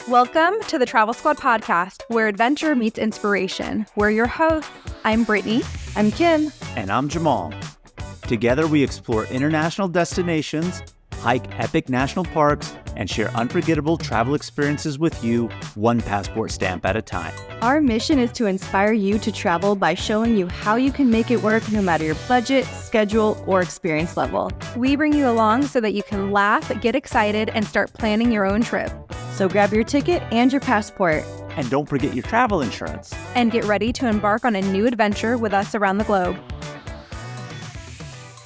Welcome to the Travel Squad podcast, where adventure meets inspiration. We're your hosts. I'm Brittany. I'm Kim. And I'm Jamal. Together we explore international destinations, hike epic national parks, and share unforgettable travel experiences with you, one passport stamp at a time. Our mission is to inspire you to travel by showing you how you can make it work no matter your budget, schedule, or experience level. We bring you along so that you can laugh, get excited, and start planning your own trip. So grab your ticket and your passport. And don't forget your travel insurance. And get ready to embark on a new adventure with us around the globe.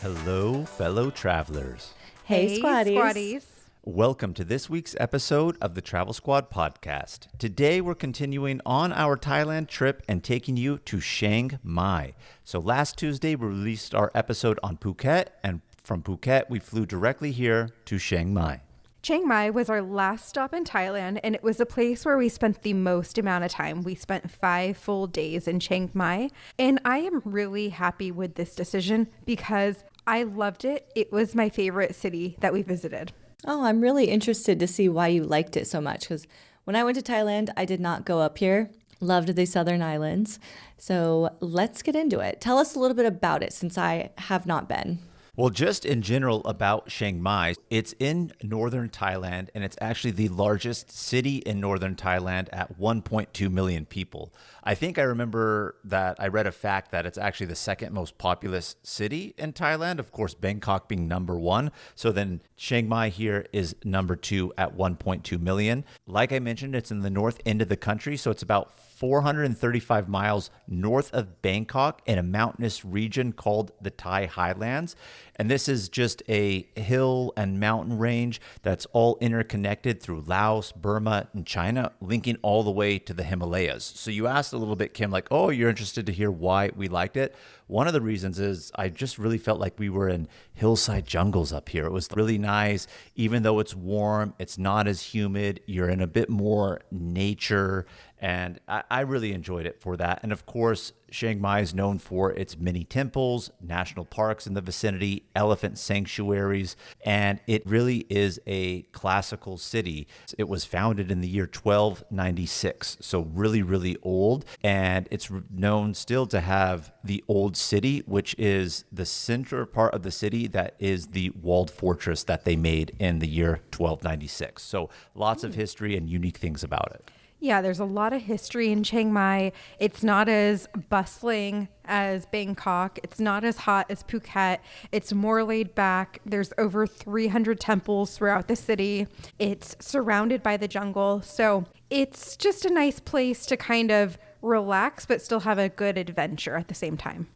Hello, fellow travelers. Hey, Squaddies. Welcome to this week's episode of the Travel Squad podcast. Today, we're continuing on our Thailand trip and taking you to Chiang Mai. So last Tuesday, we released our episode on Phuket, and from Phuket, we flew directly here to Chiang Mai. Chiang Mai was our last stop in Thailand, and it was a place where we spent the most amount of time. We spent 5 full days in Chiang Mai, and I am really happy with this decision because I loved it. It was my favorite city that we visited. Oh, I'm really interested to see why you liked it so much, because when I went to Thailand, I did not go up here. Loved the Southern Islands. So let's get into it. Tell us a little bit about it since I have not been. Well, just in general about Chiang Mai, it's in northern Thailand, and it's actually the largest city in northern Thailand at 1.2 million people. I think I remember that I read a fact that it's actually the second most populous city in Thailand, of course, Bangkok being number 1. So then Chiang Mai here is number 2 at 1.2 million. Like I mentioned, it's in the north end of the country, so it's about 435 miles north of Bangkok in a mountainous region called the Thai Highlands. And this is just a hill and mountain range that's all interconnected through Laos, Burma, and China, linking all the way to the Himalayas. So you asked a little bit, Kim, like, oh, you're interested to hear why we liked it? One of the reasons is I just really felt like we were in hillside jungles up here. It was really nice. Even though it's warm, it's not as humid. You're in a bit more nature. And I really enjoyed it for that. And of course, Chiang Mai is known for its many temples, national parks in the vicinity, elephant sanctuaries, and it really is a classical city. It was founded in the year 1296, so really, really old. And it's known still to have the old city, which is the center part of the city that is the walled fortress that they made in the year 1296. So lots of history and unique things about it. Yeah, there's a lot of history in Chiang Mai. It's not as bustling as Bangkok. It's not as hot as Phuket. It's more laid back. There's over 300 temples throughout the city. It's surrounded by the jungle. So it's just a nice place to kind of relax, but still have a good adventure at the same time.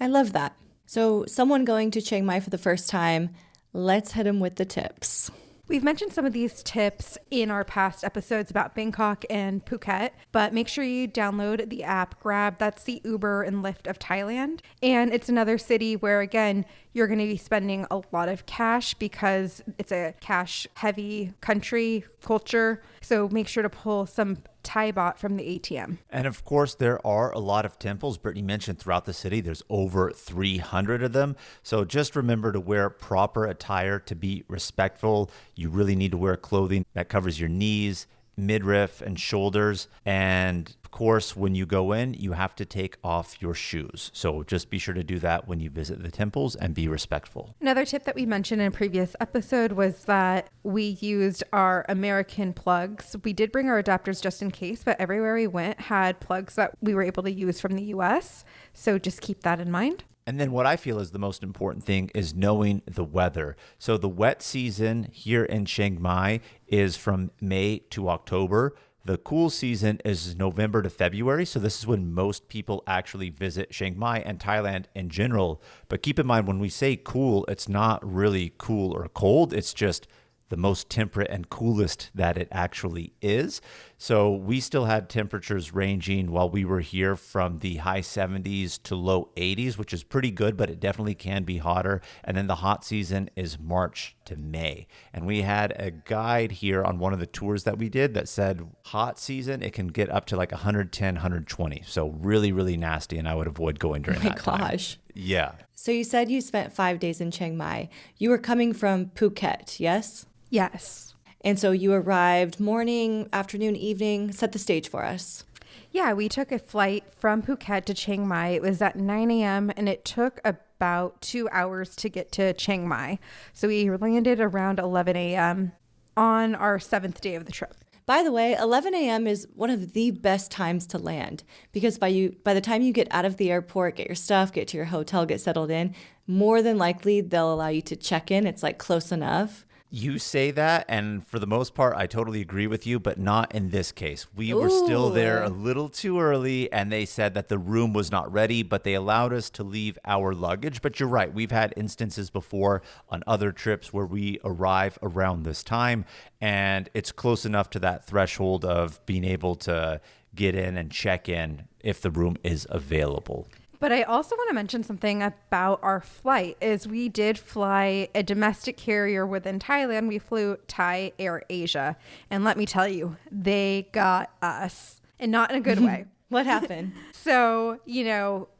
I love that. So someone going to Chiang Mai for the first time, let's hit them with the tips. We've mentioned some of these tips in our past episodes about Bangkok and Phuket, but make sure you download the app Grab. That's the Uber and Lyft of Thailand. And it's another city where, again, you're going to be spending a lot of cash because it's a cash-heavy country culture. So make sure to pull some Thai baht from the ATM. And of course, there are a lot of temples. Brittany mentioned throughout the city, there's over 300 of them. So just remember to wear proper attire to be respectful. You really need to wear clothing that covers your knees, midriff, and shoulders. And of course, when you go in, you have to take off your shoes. So just be sure to do that when you visit the temples and be respectful. Another tip that we mentioned in a previous episode was that we used our American plugs. We did bring our adapters just in case, but everywhere we went had plugs that we were able to use from the US. So just keep that in mind. And then what I feel is the most important thing is knowing the weather. So the wet season here in Chiang Mai is from May to October. The cool season is November to February. So this is when most people actually visit Chiang Mai and Thailand in general. But keep in mind, when we say cool, it's not really cool or cold. It's just the most temperate and coolest that it actually is. So we still had temperatures ranging while we were here from the high 70s to low 80s, which is pretty good, but it definitely can be hotter. And then the hot season is March to May. And we had a guide here on one of the tours that we did that said hot season, it can get up to like 110, 120. So really, really nasty. And I would avoid going during that time. My gosh. Yeah. So you said you spent 5 days in Chiang Mai. You were coming from Phuket, yes? Yes. And so you arrived morning, afternoon, evening. Set the stage for us. Yeah, we took a flight from Phuket to Chiang Mai. It was at 9 a.m. and it took about 2 hours to get to Chiang Mai. So we landed around 11 a.m. on our 7th day of the trip. By the way, 11 a.m. is one of the best times to land because by the time you get out of the airport, get your stuff, get to your hotel, get settled in, more than likely they'll allow you to check in. It's like close enough. You say that, and for the most part, I totally agree with you, but not in this case. We were still there a little too early, and they said that the room was not ready, but they allowed us to leave our luggage. But you're right. We've had instances before on other trips where we arrive around this time, and it's close enough to that threshold of being able to get in and check in if the room is available. But I also want to mention something about our flight is we did fly a domestic carrier within Thailand. We flew Thai Air Asia. And let me tell you, they got us, and not in a good way. What happened? So,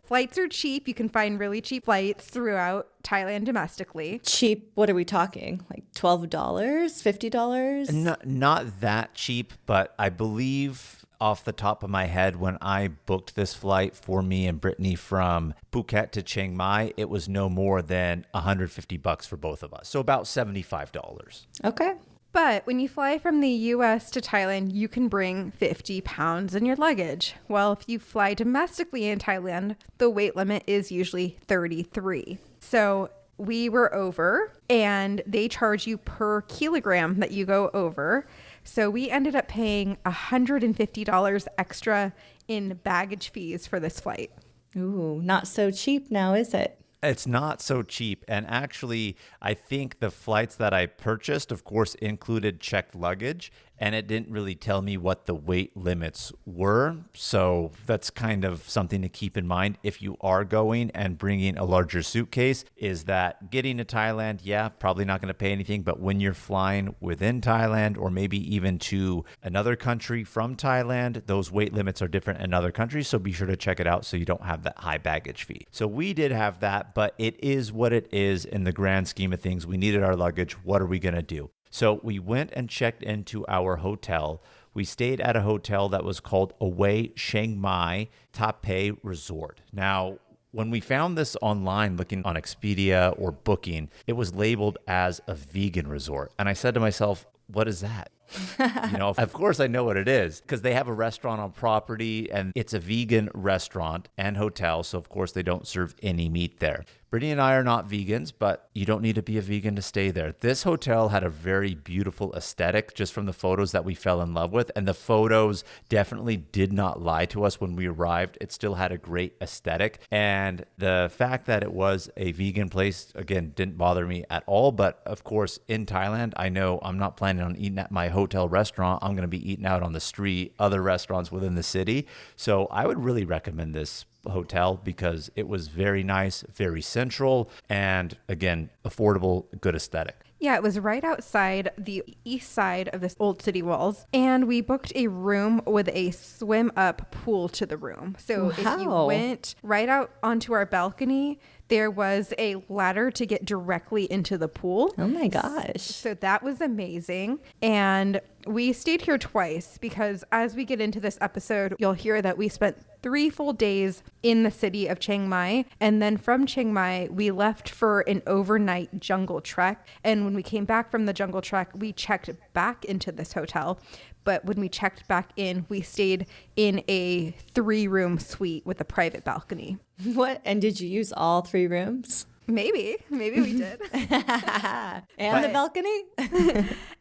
flights are cheap. You can find really cheap flights throughout Thailand domestically. Cheap, what are we talking? Like $12, $50? Not that cheap, but I believe off the top of my head, when I booked this flight for me and Brittany from Phuket to Chiang Mai, it was no more than $150 for both of us. So about $75. Okay. But when you fly from the US to Thailand, you can bring 50 pounds in your luggage. Well, if you fly domestically in Thailand, the weight limit is usually 33. So we were over, and they charge you per kilogram that you go over. So we ended up paying $150 extra in baggage fees for this flight. Ooh, not so cheap now, is it? It's not so cheap. And actually, I think the flights that I purchased, of course, included checked luggage, and it didn't really tell me what the weight limits were. So that's kind of something to keep in mind if you are going and bringing a larger suitcase, is that getting to Thailand, yeah, probably not going to pay anything. But when you're flying within Thailand or maybe even to another country from Thailand, those weight limits are different in other countries. So be sure to check it out so you don't have that high baggage fee. So we did have that, but it is what it is in the grand scheme of things. We needed our luggage. What are we going to do? So we went and checked into our hotel. We stayed at a hotel that was called Away Chiang Mai Taipei Resort. Now, when we found this online, looking on Expedia or Booking, it was labeled as a vegan resort. And I said to myself, what is that? Of course I know what it is, because they have a restaurant on property and it's a vegan restaurant and hotel. So of course they don't serve any meat there. Brittany and I are not vegans, but you don't need to be a vegan to stay there. This hotel had a very beautiful aesthetic just from the photos that we fell in love with. And the photos definitely did not lie to us when we arrived. It still had a great aesthetic. And the fact that it was a vegan place, again, didn't bother me at all. But of course, in Thailand, I know I'm not planning on eating at my hotel restaurant. I'm going to be eating out on the street, other restaurants within the city. So I would really recommend this hotel because it was very nice, very central, and again, affordable, good aesthetic. Yeah, it was right outside the east side of the old city walls, and we booked a room with a swim up pool to the room. So if you went right out onto our balcony, there was a ladder to get directly into the pool. Oh my gosh. So that was amazing. And we stayed here twice because as we get into this episode, you'll hear that we spent 3 full days in the city of Chiang Mai. And then from Chiang Mai, we left for an overnight jungle trek. And when we came back from the jungle trek, we checked back into this hotel. But when we checked back in, we stayed in a 3-room suite with a private balcony. What? And did you use all 3 rooms? Maybe we did. And the balcony?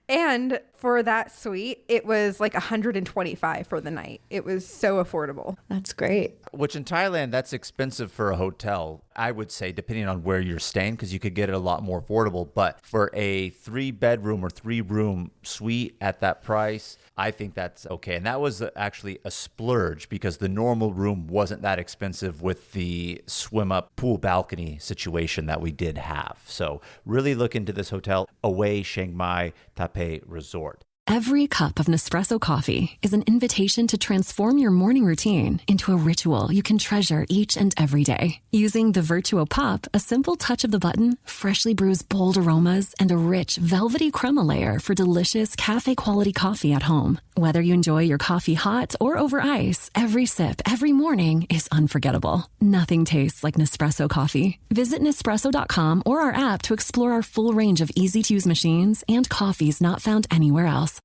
And for that suite, it was like $125 for the night. It was so affordable. That's great. Which in Thailand, that's expensive for a hotel, I would say, depending on where you're staying, because you could get it a lot more affordable. But for a 3-bedroom or 3-room suite at that price, I think that's okay. And that was actually a splurge because the normal room wasn't that expensive with the swim up pool balcony situation that we did have. So really look into this hotel, Away Chiang Mai Taipei Resort. Every cup of Nespresso coffee is an invitation to transform your morning routine into a ritual you can treasure each and every day. Using the Virtuo Pup, a simple touch of the button freshly brews bold aromas and a rich, velvety crema layer for delicious cafe-quality coffee at home. Whether you enjoy your coffee hot or over ice, every sip, every morning is unforgettable. Nothing tastes like Nespresso coffee. Visit Nespresso.com or our app to explore our full range of easy-to-use machines and coffees not found anywhere else.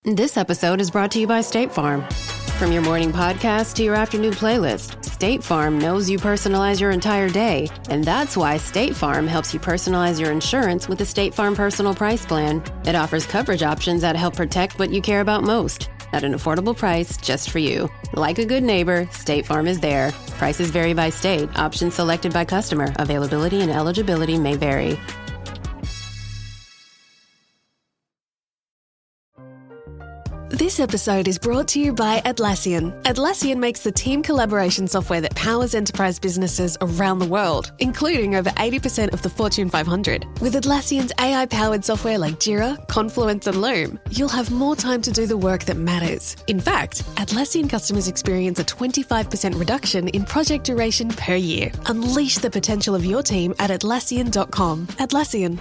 This episode is brought to you by State Farm. From your morning podcast to your afternoon playlist, State Farm knows you personalize your entire day, and that's why State Farm helps you personalize your insurance with the State Farm Personal Price Plan. It offers coverage options that help protect what you care about most at an affordable price just for you. Like a good neighbor, State Farm is there. Prices vary by state. Options selected by customer. Availability and eligibility may vary. This episode is brought to you by Atlassian. Atlassian makes the team collaboration software that powers enterprise businesses around the world, including over 80% of the Fortune 500. With Atlassian's AI-powered software like Jira, Confluence, and Loom, you'll have more time to do the work that matters. In fact, Atlassian customers experience a 25% reduction in project duration per year. Unleash the potential of your team at Atlassian.com. Atlassian.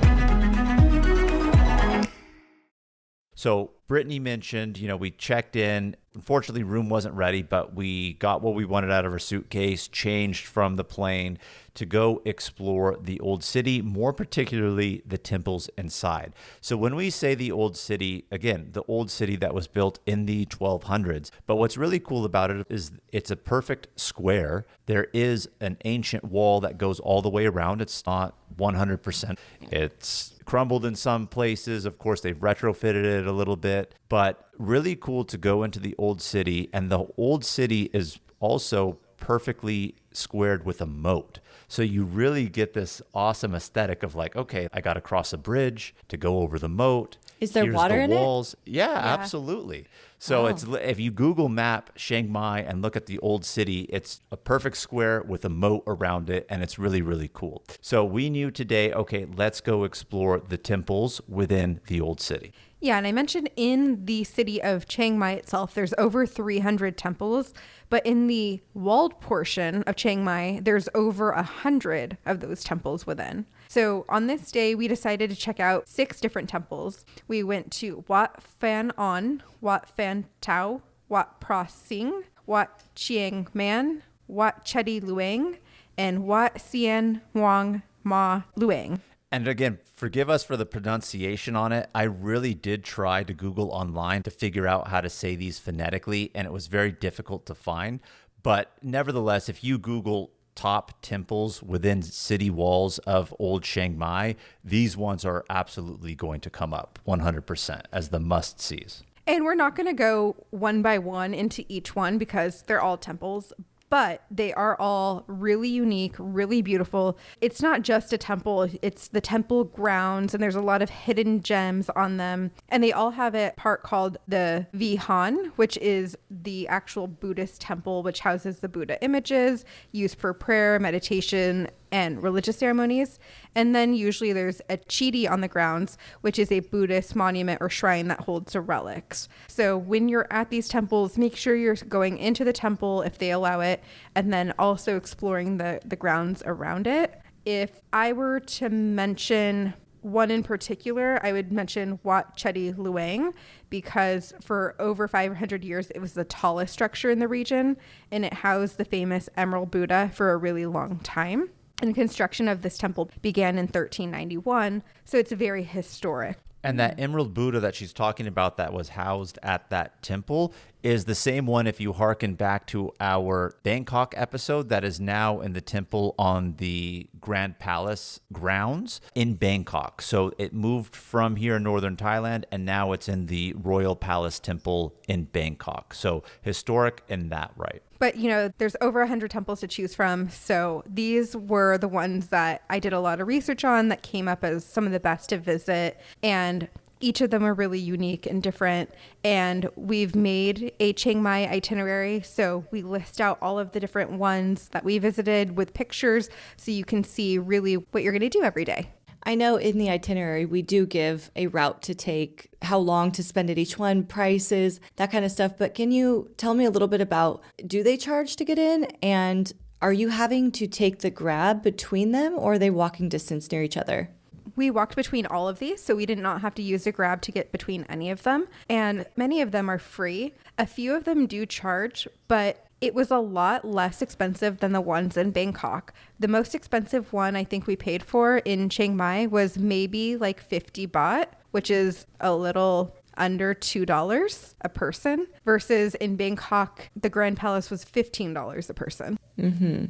So Brittany mentioned, we checked in. Unfortunately, room wasn't ready, but we got what we wanted out of our suitcase, changed from the plane to go explore the old city, more particularly the temples inside. So when we say the old city, again, the old city that was built in the 1200s. But what's really cool about it is it's a perfect square. There is an ancient wall that goes all the way around. It's not 100%. It's crumbled in some places. Of course, they've retrofitted it a little bit, but really cool to go into the old city. And the old city is also perfectly squared with a moat. So you really get this awesome aesthetic of like, okay, I got to cross a bridge to go over the moat. Is there Here's water the in walls. It? Yeah, absolutely. So it's if you Google map Chiang Mai and look at the old city, it's a perfect square with a moat around it, and it's really, really cool. So we knew today, okay, let's go explore the temples within the old city. Yeah, and I mentioned in the city of Chiang Mai itself, there's over 300 temples, but in the walled portion of Chiang Mai, there's over 100 of those temples within. So on this day, we decided to check out 6 different temples. We went to Wat Phan On, Wat Phan Tao, Wat Pra Sing, Wat Chiang Man, Wat Chedi Luang, and Wat Sien Hoang Ma Luang. And again, forgive us for the pronunciation on it. I really did try to Google online to figure out how to say these phonetically, and it was very difficult to find. But nevertheless, if you Google top temples within city walls of old Chiang Mai, these ones are absolutely going to come up 100% as the must-sees. And we're not going to go one by one into each one because they're all temples, but they are all really unique, really beautiful. It's not just a temple, it's the temple grounds, and there's a lot of hidden gems on them. And they all have a part called the Vihan, which is the actual Buddhist temple, which houses the Buddha images used for prayer, meditation, and religious ceremonies. And then usually there's a chidi on the grounds, which is a Buddhist monument or shrine that holds the relics. So when you're at these temples, make sure you're going into the temple if they allow it, and then also exploring the grounds around it. If I were to mention one in particular, I would mention Wat Chedi Luang, because for over 500 years, it was the tallest structure in the region, and it housed the famous Emerald Buddha for a really long time. And construction of this temple began in 1391, so it's very historic. And that Emerald Buddha that she's talking about that was housed at that temple is the same one, if you hearken back to our Bangkok episode, that is now in the temple on the Grand Palace grounds in Bangkok. So it moved from here in northern Thailand, and now it's in the Royal Palace Temple in Bangkok. So historic in that right. But, there's over 100 temples to choose from. So these were the ones that I did a lot of research on that came up as some of the best to visit. And each of them are really unique and different. And we've made a Chiang Mai itinerary. So we list out all of the different ones that we visited with pictures so you can see really what you're going to do every day. I know in the itinerary, we do give a route to take, how long to spend at each one, prices, that kind of stuff. But can you tell me a little bit about, do they charge to get in? And are you having to take the Grab between them, or are they walking distance near each other? We walked between all of these, so we did not have to use a Grab to get between any of them. And many of them are free. A few of them do charge, but it was a lot less expensive than the ones in Bangkok. The most expensive one I think we paid for in Chiang Mai was maybe like 50 baht, which is a little under $2 a person, versus in Bangkok, the Grand Palace was $15 a person. Mm-hmm.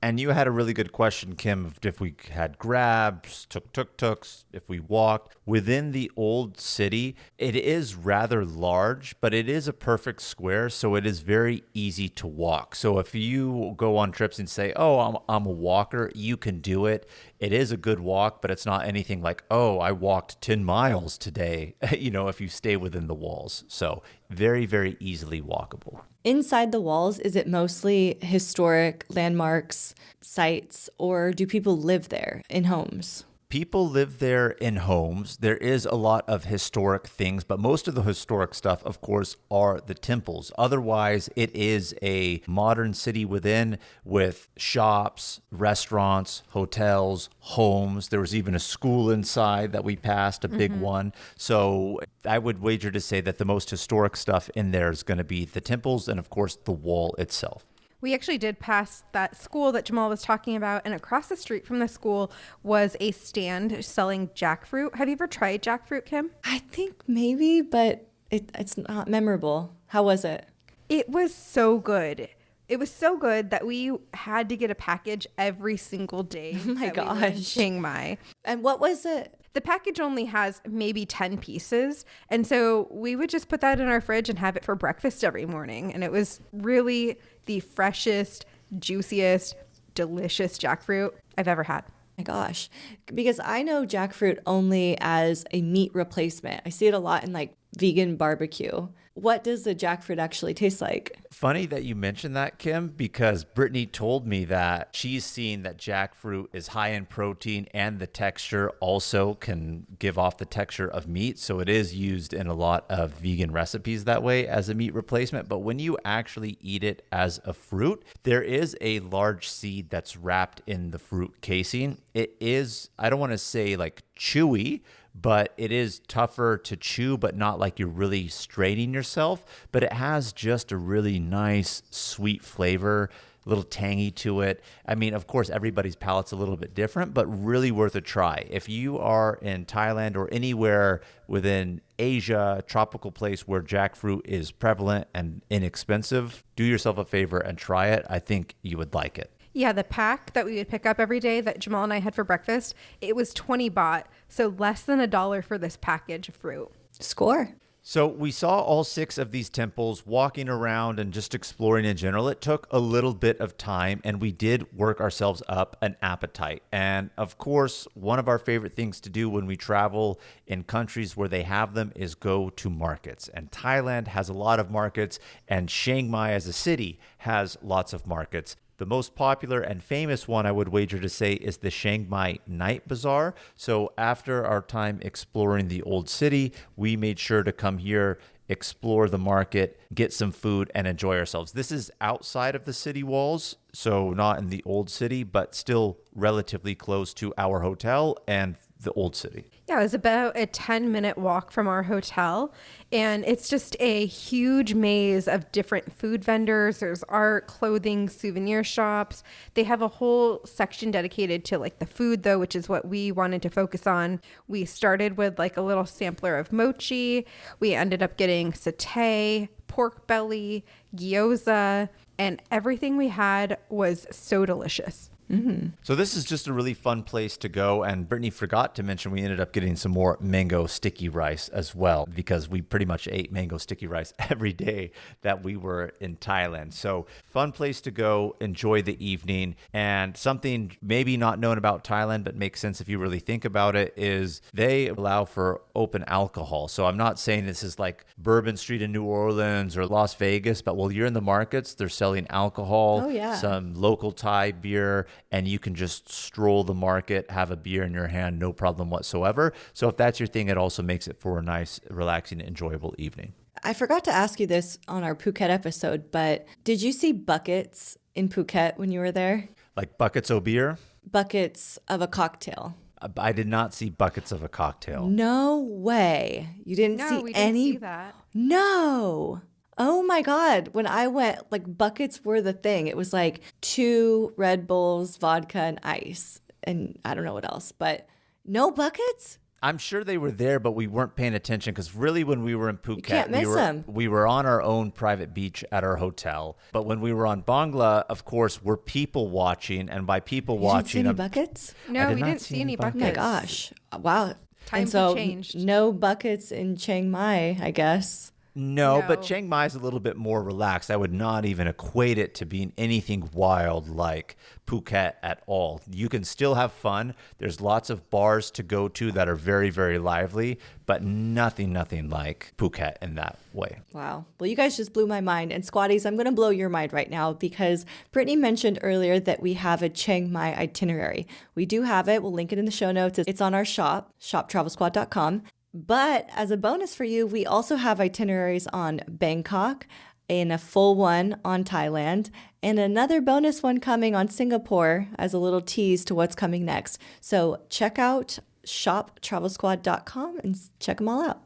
And you had a really good question, Kim, of if we had Grabs, tuk-tuks, if we walked. Within the old city, it is rather large, but it is a perfect square, so it is very easy to walk. So if you go on trips and say, oh, I'm a walker, you can do it. It is a good walk, but it's not anything like, oh, I walked 10 miles today, if you stay within the walls. So very, very easily walkable. Inside the walls, is it mostly historic landmarks, sites, or do people live there in homes? People live there in homes. There is a lot of historic things, but most of the historic stuff, of course, are the temples. Otherwise, it is a modern city within, with shops, restaurants, hotels, homes. There was even a school inside that we passed, a big one. So I would wager to say that the most historic stuff in there is going to be the temples and, of course, the wall itself. We actually did pass that school that Jamal was talking about, and across the street from the school was a stand selling jackfruit. Have you ever tried jackfruit, Kim? I think maybe, but it's not memorable. How was it? It was so good. It was so good that we had to get a package every single day. Oh my that we were in gosh. Chiang Mai. And what was it? The package only has maybe 10 pieces. And so we would just put that in our fridge and have it for breakfast every morning. And it was really the freshest, juiciest, delicious jackfruit I've ever had. My gosh, because I know jackfruit only as a meat replacement. I see it a lot in like vegan barbecue. What does the jackfruit actually taste like? Funny that you mentioned that, Kim, because Brittany told me that she's seen that jackfruit is high in protein and the texture also can give off the texture of meat. So it is used in a lot of vegan recipes that way as a meat replacement. But when you actually eat it as a fruit, there is a large seed that's wrapped in the fruit casing. It is, I don't want to say like chewy, but it is tougher to chew, but not like you're really straining yourself. But it has just a really nice, sweet flavor, a little tangy to it. I mean, of course, everybody's palate's a little bit different, but really worth a try. If you are in Thailand or anywhere within Asia, tropical place where jackfruit is prevalent and inexpensive, do yourself a favor and try it. I think you would like it. Yeah, the pack that we would pick up every day that Jamal and I had for breakfast, it was 20 baht, so less than $1 for this package of fruit. Score. So we saw all 6 of these temples, walking around and just exploring in general. It took a little bit of time, and we did work ourselves up an appetite. And of course, one of our favorite things to do when we travel in countries where they have them is go to markets. And Thailand has a lot of markets, and Chiang Mai as a city has lots of markets. The most popular and famous one, I would wager to say, is the Chiang Mai Night Bazaar. So after our time exploring the old city, we made sure to come here, explore the market, get some food, and enjoy ourselves. This is outside of the city walls, so not in the old city, but still relatively close to our hotel and the old city. Yeah, it was about a 10-minute walk from our hotel, and it's just a huge maze of different food vendors. There's art, clothing, souvenir shops. They have a whole section dedicated to like the food though, which is what we wanted to focus on. We started with like a little sampler of mochi. We ended up getting satay, pork belly, gyoza, and everything we had was so delicious. Mm-hmm. So this is just a really fun place to go. And Brittany forgot to mention we ended up getting some more mango sticky rice as well, because we pretty much ate mango sticky rice every day that we were in Thailand. So fun place to go, enjoy the evening. And something maybe not known about Thailand, but makes sense if you really think about it, is they allow for open alcohol. So I'm not saying this is like Bourbon Street in New Orleans or Las Vegas, but while you're in the markets, they're selling alcohol, Oh, yeah. some local Thai beer. and you can just stroll the market, have a beer in your hand, no problem whatsoever. So if that's your thing, it also makes it for a nice, relaxing, enjoyable evening. I forgot to ask you this on our Phuket episode, but did you see buckets in Phuket when you were there? Like buckets of beer? Buckets of a cocktail. I did not see buckets of a cocktail. No way. You didn't No, see we didn't any? see that. No. Oh my God. When I went, like buckets were the thing. It was like 2 Red Bulls, vodka, and ice. And I don't know what else, but no buckets? I'm sure they were there, but we weren't paying attention because really when we were in Phuket, can't miss them. we were on our own private beach at our hotel. But when we were on Bangla, of course, we're people watching. And by people You didn't see watching, any buckets? No, did we not didn't see see any any buckets. Oh my buckets. gosh. Wow. Times and so have changed. no buckets in Chiang Mai, I guess. No, but No. Chiang Mai is a little bit more relaxed. I would not even equate it to being anything wild like Phuket at all. You can still have fun. There's lots of bars to go to that are very, very lively, but nothing like Phuket in that way. Wow. Well, you guys just blew my mind. And Squatties, I'm going to blow your mind right now because Brittany mentioned earlier that we have a Chiang Mai itinerary. We do have it. We'll link it in the show notes. It's on our shoptravelsquad.com. But as a bonus for you, we also have itineraries on Bangkok and a full one on Thailand and another bonus one coming on Singapore as a little tease to what's coming next. So check out shoptravelsquad.com and check them all out.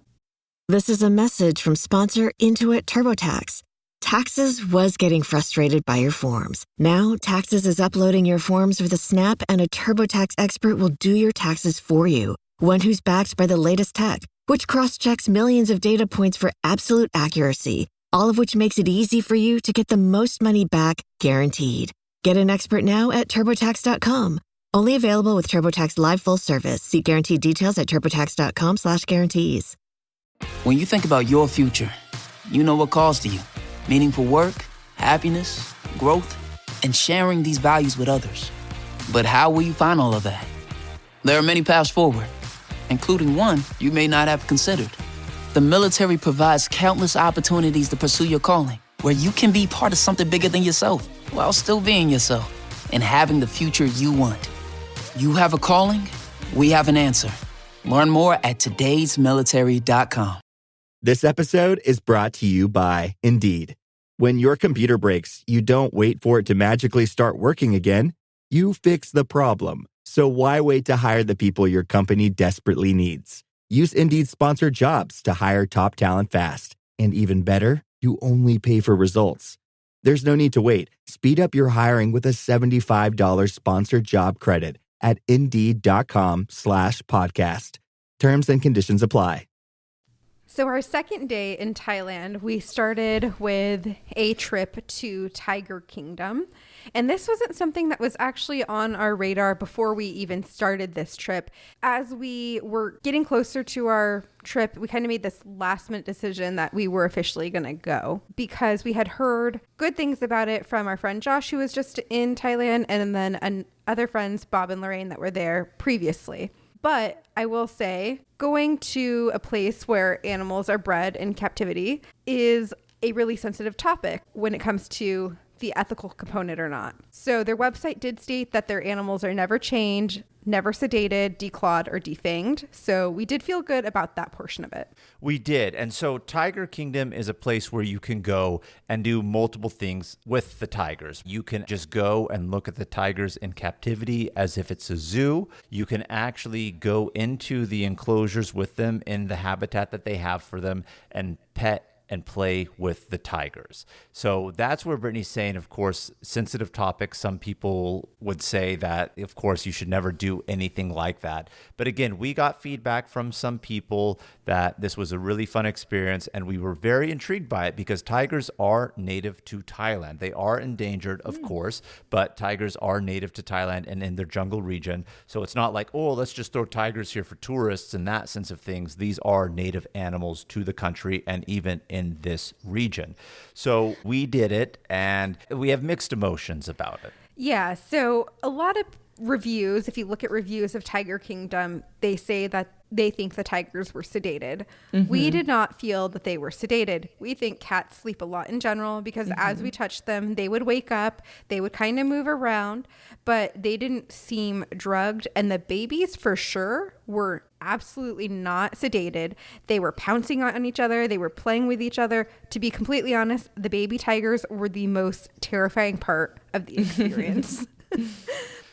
This is a message from sponsor Intuit TurboTax. Taxes was getting frustrated by your forms. Now, Taxes is uploading your forms with a snap, and a TurboTax expert will do your taxes for you. One who's backed by the latest tech, which cross-checks millions of data points for absolute accuracy, all of which makes it easy for you to get the most money back guaranteed. Get an expert now at TurboTax.com. Only available with TurboTax Live Full Service. See guaranteed details at TurboTax.com/guarantees. When you think about your future, you know what calls to you. Meaningful work, happiness, growth, and sharing these values with others. But how will you find all of that? There are many paths forward, including one you may not have considered. The military provides countless opportunities to pursue your calling, where you can be part of something bigger than yourself, while still being yourself, and having the future you want. You have a calling, we have an answer. Learn more at todaysmilitary.com. This episode is brought to you by Indeed. When your computer breaks, you don't wait for it to magically start working again. You fix the problem. So why wait to hire the people your company desperately needs? Use Indeed's sponsored jobs to hire top talent fast. And even better, you only pay for results. There's no need to wait. Speed up your hiring with a $75 sponsored job credit at Indeed.com/podcast. Terms and conditions apply. So our second day in Thailand, we started with a trip to Tiger Kingdom. And this wasn't something that was actually on our radar before we even started this trip. As we were getting closer to our trip, we kind of made this last minute decision that we were officially going to go because we had heard good things about it from our friend Josh, who was just in Thailand, and then other friends, Bob and Lorraine, that were there previously. But I will say, going to a place where animals are bred in captivity is a really sensitive topic when it comes to the ethical component or not. So their website did state that their animals are never chained, never sedated, declawed, or defanged. So we did feel good about that portion of it. We did. And so Tiger Kingdom is a place where you can go and do multiple things with the tigers. You can just go and look at the tigers in captivity as if it's a zoo. You can actually go into the enclosures with them in the habitat that they have for them and pet and play with the tigers. So that's where Brittany's saying, of course, sensitive topics. Some people would say that, of course, you should never do anything like that. But again, we got feedback from some people that this was a really fun experience, and we were very intrigued by it because tigers are native to Thailand. They are endangered, of course, but tigers are native to Thailand and in their jungle region. So it's not like, oh, let's just throw tigers here for tourists in that sense of things. These are native animals to the country and even in this region. So we did it, and we have mixed emotions about it. Yeah, so a lot of reviews, if you look at reviews of Tiger Kingdom, they say that they think the tigers were sedated. We did not feel that they were sedated. We think cats sleep a lot in general because as we touched them, they would wake up, they would kind of move around, but they didn't seem drugged. And the babies for sure were absolutely not sedated. They were pouncing on each other. They were playing with each other. To be completely honest, the baby tigers were the most terrifying part of the experience.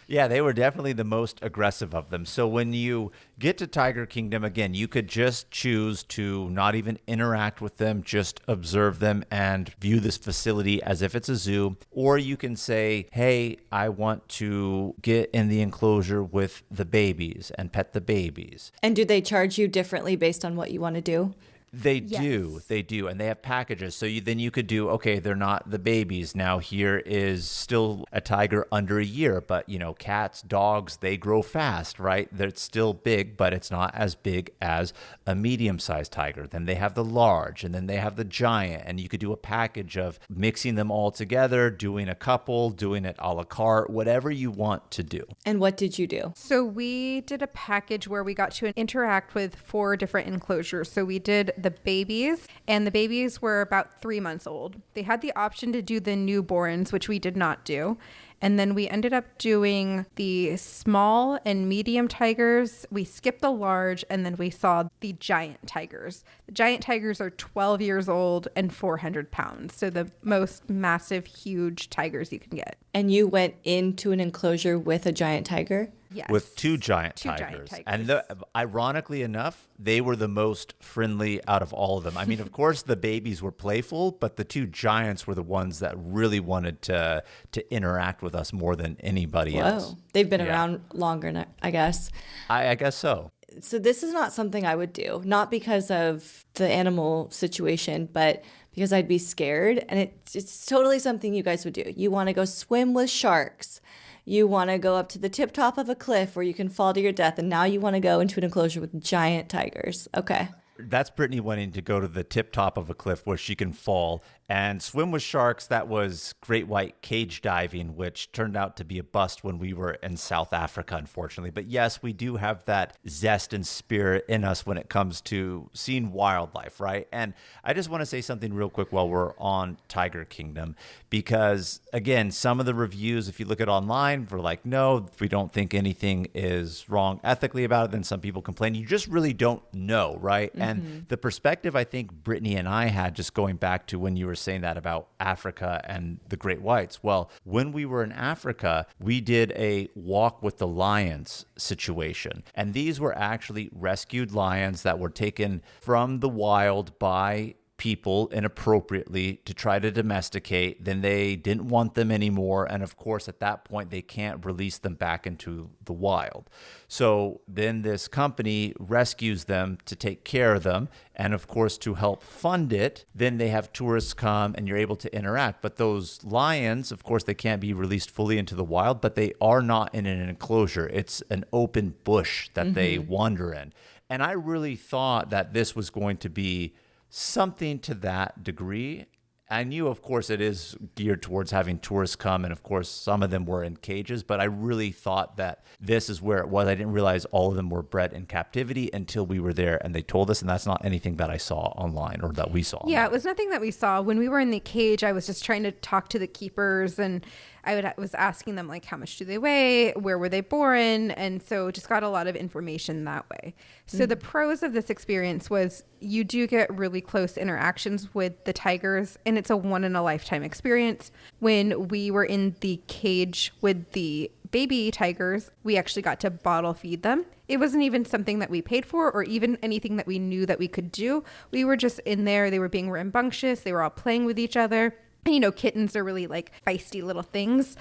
Yeah, they were definitely the most aggressive of them. So when you get to Tiger Kingdom, again, you could just choose to not even interact with them, just observe them and view this facility as if it's a zoo. Or you can say, hey, I want to get in the enclosure with the babies and pet the babies. And do they charge you differently based on what you want to do? They do. And they have packages. So then you could do, okay, they're not the babies. Now here is still a tiger under a year, but cats, dogs, they grow fast, right? They're still big, but it's not as big as a medium-sized tiger. Then they have the large, and then they have the giant. And you could do a package of mixing them all together, doing a couple, doing it a la carte, whatever you want to do. And what did you do? So we did a package where we got to interact with 4 different enclosures. So we did the babies, and the babies were about 3 months old. They had the option to do the newborns, which we did not do. And then we ended up doing the small and medium tigers. We skipped the large, and then we saw the giant tigers. The giant tigers are 12 years old and 400 pounds. So the most massive, huge tigers you can get. And you went into an enclosure with a giant tiger? Yes. With two giant tigers. And ironically enough, they were the most friendly out of all of them. I mean, of course, the babies were playful, but the 2 giants were the ones that really wanted to interact with us more than anybody else. They've been around longer, I guess. I guess so. So this is not something I would do, not because of the animal situation, but because I'd be scared. And it's totally something you guys would do. You want to go swim with sharks. You want to go up to the tip top of a cliff where you can fall to your death, and now you want to go into an enclosure with giant tigers. Okay. That's Brittany wanting to go to the tip top of a cliff where she can fall and swim with sharks. That was great white cage diving, which turned out to be a bust when we were in South Africa, unfortunately. But yes, we do have that zest and spirit in us when it comes to seeing wildlife, right? And I just want to say something real quick while we're on Tiger Kingdom, because again, some of the reviews, if you look at online, were like, no, we don't think anything is wrong ethically about it. Then some people complain. You just really don't know, right? And the perspective I think Brittany and I had, just going back to when you were saying that about Africa and the great whites. Well, when we were in Africa, we did a walk with the lions situation. And these were actually rescued lions that were taken from the wild by people inappropriately to try to domesticate. Then they didn't want them anymore. And of course, at that point, they can't release them back into the wild. So then this company rescues them to take care of them. And of course, to help fund it, then they have tourists come and you're able to interact. But those lions, of course, they can't be released fully into the wild, but they are not in an enclosure. It's an open bush that they wander in. And I really thought that this was going to be something to that degree. I knew, of course, it is geared towards having tourists come, and of course, some of them were in cages, but I really thought that this is where it was. I didn't realize all of them were bred in captivity until we were there and they told us, and that's not anything that I saw online or that we saw online. Yeah, it was nothing that we saw. When we were in the cage, I was just trying to talk to the keepers, and I was asking them, like, how much do they weigh? Where were they born? And so just got a lot of information that way. So the pros of this experience was you do get really close interactions with the tigers, and it's a one-in-a-lifetime experience. When we were in the cage with the baby tigers, we actually got to bottle feed them. It wasn't even something that we paid for or even anything that we knew that we could do. We were just in there. They were being rambunctious. They were all playing with each other. And, you know, kittens are really like feisty little things.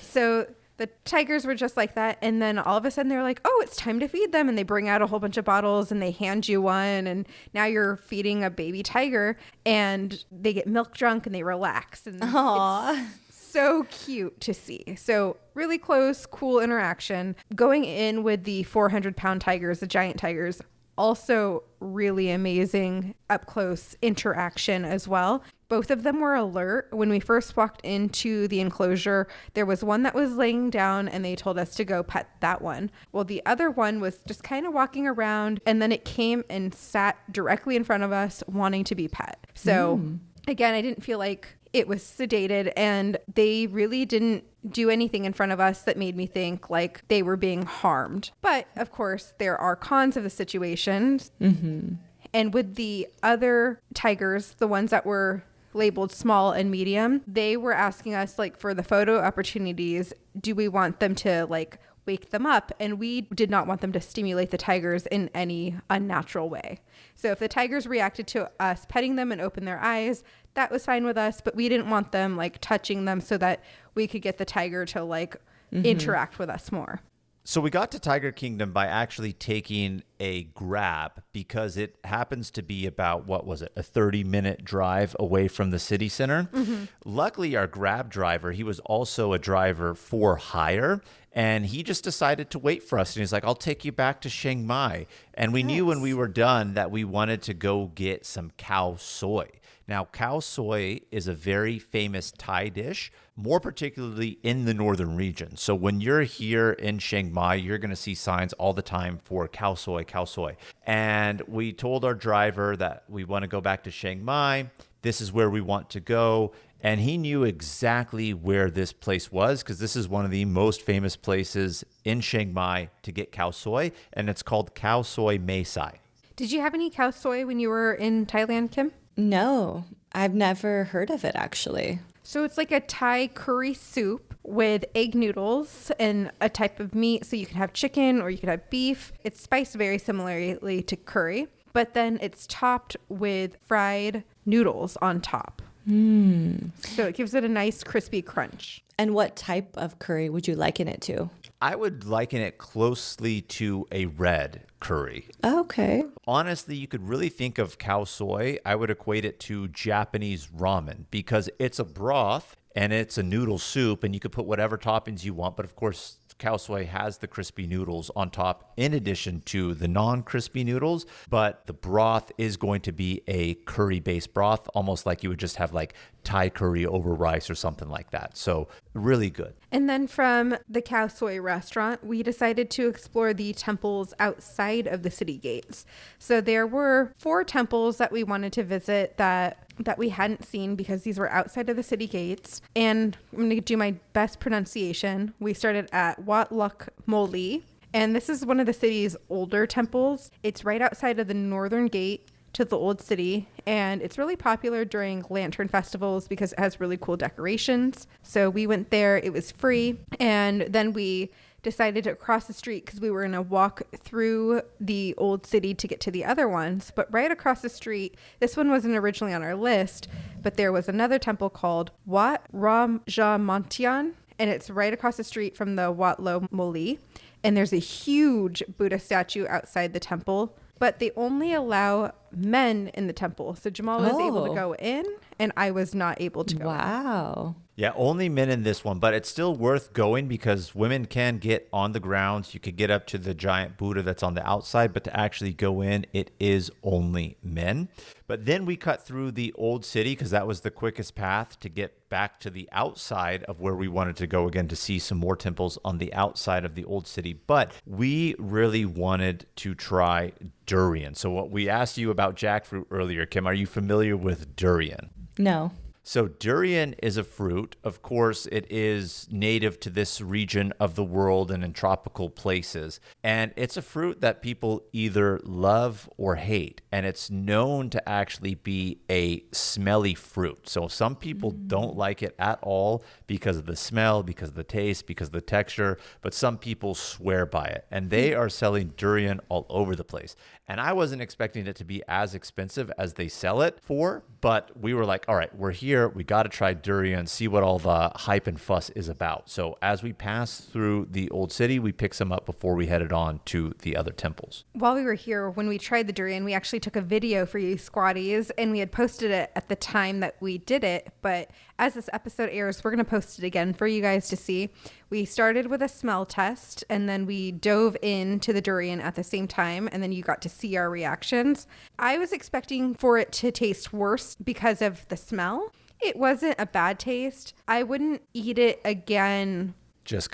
So the tigers were just like that. And then all of a sudden they're like, oh, it's time to feed them. And they bring out a whole bunch of bottles and they hand you one. And now you're feeding a baby tiger and they get milk drunk and they relax. And it's so cute to see. So really close, cool interaction. Going in with the 400-pound tigers, the giant tigers, also really amazing up close interaction as well. Both of them were alert. When we first walked into the enclosure, there was one that was laying down and they told us to go pet that one. Well, the other one was just kind of walking around, and then it came and sat directly in front of us wanting to be pet. So again, I didn't feel like it was sedated, and they really didn't do anything in front of us that made me think like they were being harmed. But of course, there are cons of the situation. And with the other tigers, the ones that were labeled small and medium, they were asking us like for the photo opportunities, do we want them to like wake them up? And we did not want them to stimulate the tigers in any unnatural way. So if the tigers reacted to us petting them and opened their eyes, that was fine with us, but we didn't want them like touching them so that we could get the tiger to like interact with us more. So we got to Tiger Kingdom by actually taking a grab because it happens to be about, what was it, a 30-minute drive away from the city center. Luckily, our grab driver, he was also a driver for hire, and he just decided to wait for us. And he's like, I'll take you back to Chiang Mai. And we knew when we were done that we wanted to go get some khao soi. Now, khao soi is a very famous Thai dish, more particularly in the northern region. So when you're here in Chiang Mai, you're going to see signs all the time for khao soi, khao soi. And we told our driver that we want to go back to Chiang Mai. This is where we want to go. And he knew exactly where this place was because this is one of the most famous places in Chiang Mai to get khao soi, and it's called khao soi mae sai. Did you have any khao soi when you were in Thailand, Kim? No, I've never heard of it actually. So it's like a Thai curry soup with egg noodles and a type of meat. So you can have chicken or you could have beef. It's spiced very similarly to curry, but then it's topped with fried noodles on top. So it gives it a nice crispy crunch. And what type of curry would you liken it to? I would liken it closely to a red curry. Okay. Honestly, you could really think of khao soi. I would equate it to Japanese ramen because it's a broth and it's a noodle soup, and you could put whatever toppings you want. But of course, khao soi has the crispy noodles on top in addition to the non-crispy noodles, but the broth is going to be a curry-based broth, almost like you would just have like Thai curry over rice or something like that. So really good. And then from the khao soi restaurant, we decided to explore the temples outside of the city gates. So there were 4 temples that we wanted to visit that we hadn't seen because these were outside of the city gates. And I'm going to do my best pronunciation. We started at Wat Luk Moli, and this is one of the city's older temples. It's right outside of the northern gate to the old city, and it's really popular during lantern festivals because it has really cool decorations. So we went there, it was free, and then we decided to cross the street because we were going to walk through the old city to get to the other ones. But right across the street, this one wasn't originally on our list, but there was another temple called Wat Rajamantian, and it's right across the street from the Wat Lo Moli. And there's a huge Buddha statue outside the temple, but they only allow men in the temple. So Jamal was able to go in, and I was not able to go in. Wow. Yeah, only men in this one, but it's still worth going because women can get on the grounds. You could get up to the giant Buddha that's on the outside, but to actually go in, it is only men. But then we cut through the old city because that was the quickest path to get back to the outside of where we wanted to go again to see some more temples on the outside of the old city. But we really wanted to try durian. So what we asked you about jackfruit earlier, Kim, are you familiar with durian? No. So durian is a fruit. Of course, it is native to this region of the world and in tropical places. And it's a fruit that people either love or hate. And it's known to actually be a smelly fruit. So some people don't like it at all because of the smell, because of the taste, because of the texture. But some people swear by it. And they are selling durian all over the place. And I wasn't expecting it to be as expensive as they sell it for. But we were like, all right, we're here. We got to try durian, see what all the hype and fuss is about. So as we passed through the old city, we picked some up before we headed on to the other temples. While we were here, when we tried the durian, we actually took a video for you squatties, and we had posted it at the time that we did it. But as this episode airs, we're going to post it again for you guys to see. We started with a smell test, and then we dove into the durian at the same time, and then you got to see our reactions. I was expecting for it to taste worse because of the smell. It wasn't a bad taste. I wouldn't eat it again just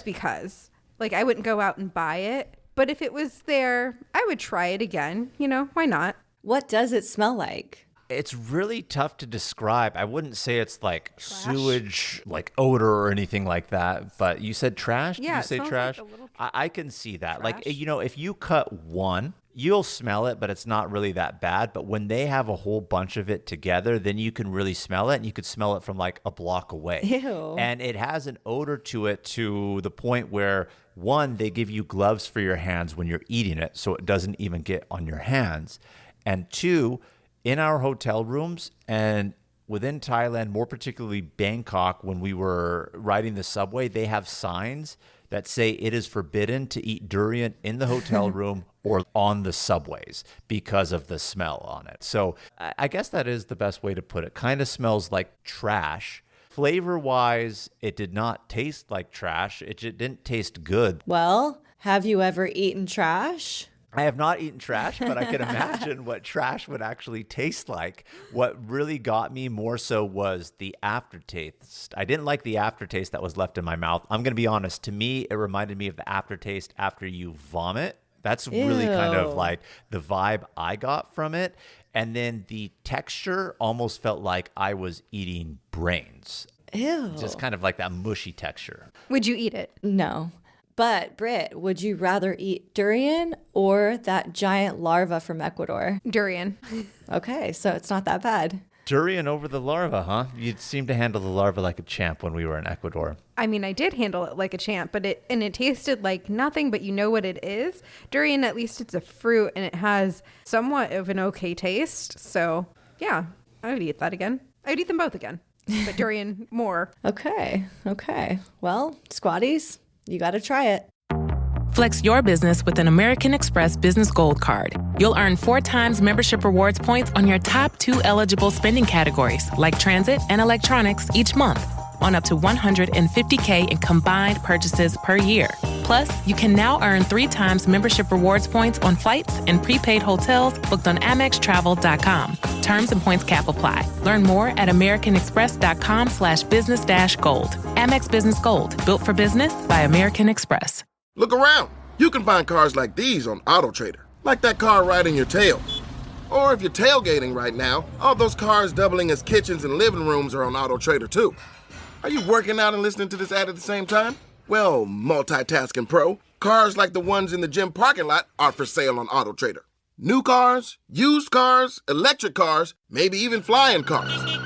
because. Like, I wouldn't go out and buy it. But if it was there, I would try it again. You know, why not? What does it smell like? It's really tough to describe. I wouldn't say it's like sewage, like odor or anything like that. But you said trash? Yeah, Did you say trash? Like a little I can see that. trash. Like, you know, if you cut one, you'll smell it, but it's not really that bad. But when they have a whole bunch of it together, then you can really smell it, and you could smell it from like a block away. Ew. And it has an odor to it to the point where, one, they give you gloves for your hands when you're eating it, so it doesn't even get on your hands. And two, in our hotel rooms and within Thailand, more particularly Bangkok, when we were riding the subway, they have signs that say it is forbidden to eat durian in the hotel room or on the subways because of the smell on it. So I guess that is the best way to put it. Kind of smells like trash. Flavor-wise, it did not taste like trash. It didn't taste good. Well, have you ever eaten trash? I have not eaten trash, but I can imagine what trash would actually taste like. What really got me more so was the aftertaste. I didn't like the aftertaste that was left in my mouth. I'm going to be honest. To me, it reminded me of the aftertaste after you vomit. That's really kind of like the vibe I got from it. And then the texture almost felt like I was eating brains. Ew. Just kind of like that mushy texture. Would you eat it? No. But, Britt, would you rather eat durian or that giant larva from Ecuador? Durian. Okay, so it's not that bad. Durian over the larva, huh? You'd seem to handle the larva like a champ when we were in Ecuador. I mean, I did handle it like a champ, but it tasted like nothing, but you know what it is. Durian, at least it's a fruit, and it has somewhat of an okay taste. So, yeah, I would eat that again. I would eat them both again, but durian more. Okay. Well, squatties, you got to try it. Flex your business with an American Express Business Gold Card. You'll earn 4 times membership rewards points on your top 2 eligible spending categories, like transit and electronics, each month, on up to $150K in combined purchases per year. Plus, you can now earn 3 times membership rewards points on flights and prepaid hotels booked on AmexTravel.com. Terms and points cap apply. Learn more at AmericanExpress.com/business-gold. Amex Business Gold, built for business by American Express. Look around. You can find cars like these on AutoTrader, like that car riding your tail. Or if you're tailgating right now, all those cars doubling as kitchens and living rooms are on AutoTrader too. Are you working out and listening to this ad at the same time? Well, multitasking pro, cars like the ones in the gym parking lot are for sale on AutoTrader. New cars, used cars, electric cars, maybe even flying cars.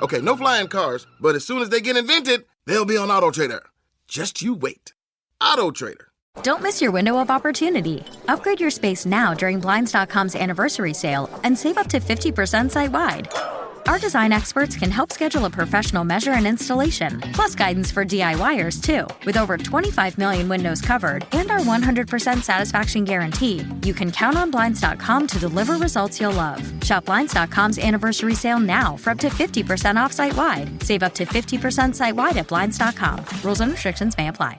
Okay, no flying cars, but as soon as they get invented, they'll be on AutoTrader. Just you wait. AutoTrader. Don't miss your window of opportunity. Upgrade your space now during Blinds.com's anniversary sale and save up to 50% site-wide. Our design experts can help schedule a professional measure and installation, plus guidance for DIYers too. With over 25 million windows covered and our 100% satisfaction guarantee, you can count on Blinds.com to deliver results you'll love. Shop Blinds.com's anniversary sale now for up to 50% off site-wide. Save up to 50% site-wide at Blinds.com. Rules and restrictions may apply.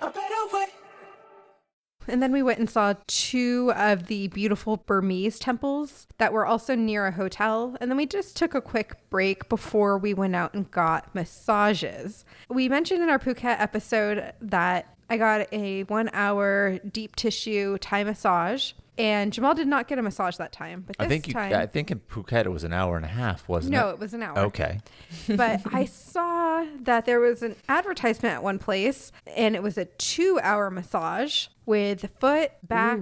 And then we went and saw 2 of the beautiful Burmese temples that were also near a hotel. And then we just took a quick break before we went out and got massages. We mentioned in our Phuket episode that I got a 1-hour deep tissue Thai massage. And Jamal did not get a massage that time. But this time, I think in Phuket it was an hour and a half, wasn't it? No, it was an hour. Okay. But I saw that there was an advertisement at one place, and it was a 2-hour massage with foot, back,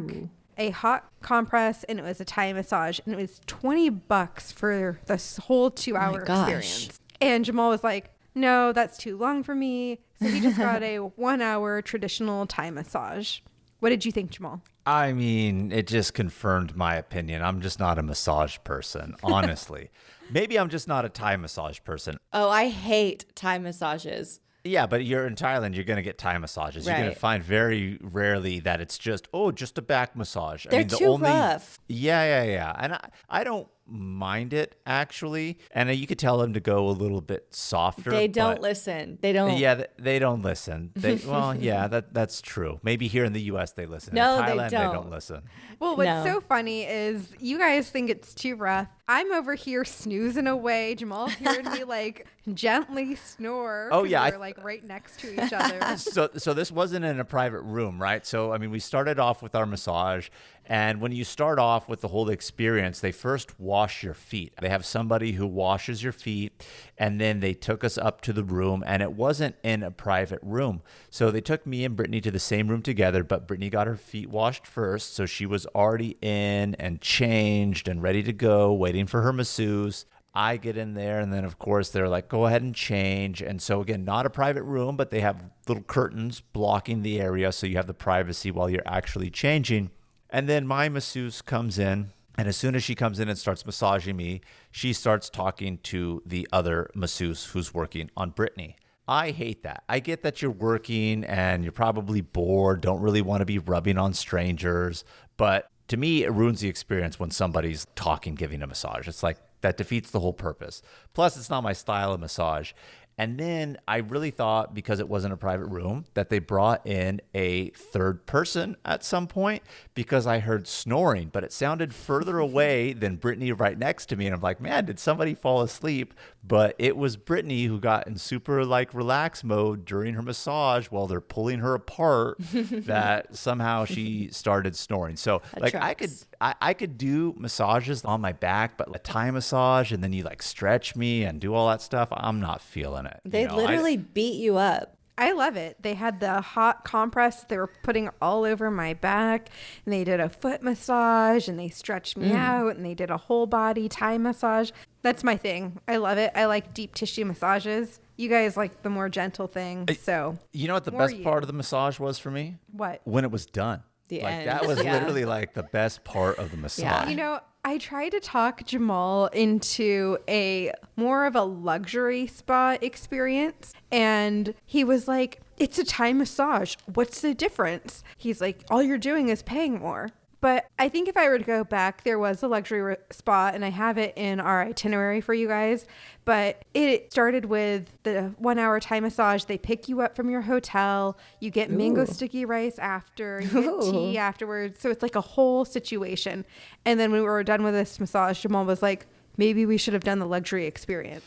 a hot compress, and it was a Thai massage. And it was $20 for this whole 2-hour experience. And Jamal was like, no, that's too long for me. So he just got a 1-hour traditional Thai massage. What did you think, Jamal? I mean, it just confirmed my opinion. I'm just not a massage person, honestly. Maybe I'm just not a Thai massage person. Oh, I hate Thai massages. Yeah, but you're in Thailand, you're going to get Thai massages. Right. You're going to find very rarely that it's just a back massage. They're too rough. Yeah. And I don't mind it, actually. And you could tell them to go a little bit softer. They don't listen. They don't. Yeah, they don't listen. Well, yeah, that's true. Maybe here in the U.S. they listen. No, in Thailand, they don't. They don't listen. Well, what's so funny is you guys think it's too rough. I'm over here snoozing away. Jamal's hearing me like gently snore. Oh yeah, we're like right next to each other. So this wasn't in a private room, right? So I mean, we started off with our massage, and when you start off with the whole experience, they first wash your feet. They have somebody who washes your feet, and then they took us up to the room, and it wasn't in a private room. So they took me and Brittany to the same room together, but Brittany got her feet washed first, so she was already in and changed and ready to go, waiting for her masseuse. I get in there, and then of course they're like, go ahead and change. And so again, not a private room, but they have little curtains blocking the area, so you have the privacy while you're actually changing. And then my masseuse comes in, and as soon as she comes in and starts massaging me, she starts talking to the other masseuse who's working on Brittany. I hate that. I get that you're working and you're probably bored, don't really want to be rubbing on strangers, but to me, it ruins the experience when somebody's talking, giving a massage. It's like, that defeats the whole purpose. Plus, it's not my style of massage. And then I really thought, because it wasn't a private room, that they brought in a third person at some point, because I heard snoring, but it sounded further away than Brittany right next to me. And I'm like, man, did somebody fall asleep? But it was Brittany who got in super like relax mode during her massage while they're pulling her apart that somehow she started snoring. So like I could do massages on my back, but a Thai massage and then you like stretch me and do all that stuff, I'm not feeling it. They literally beat you up. I love it. They had the hot compress they were putting all over my back, and they did a foot massage, and they stretched me out, and they did a whole body Thai massage. That's my thing. I love it. I like deep tissue massages. You guys like the more gentle thing. So you know what the best part of the massage was for me? What? When it was done. The like end. That was literally like the best part of the massage. Yeah. You know, I tried to talk Jamal into a more of a luxury spa experience, and he was like, it's a Thai massage. What's the difference? He's like, all you're doing is paying more. But I think if I were to go back, there was a luxury spa, and I have it in our itinerary for you guys. But it started with the 1 hour Thai massage. They pick you up from your hotel. You get mango sticky rice after. You get tea afterwards. So it's like a whole situation. And then when we were done with this massage, Jamal was like, maybe we should have done the luxury experience.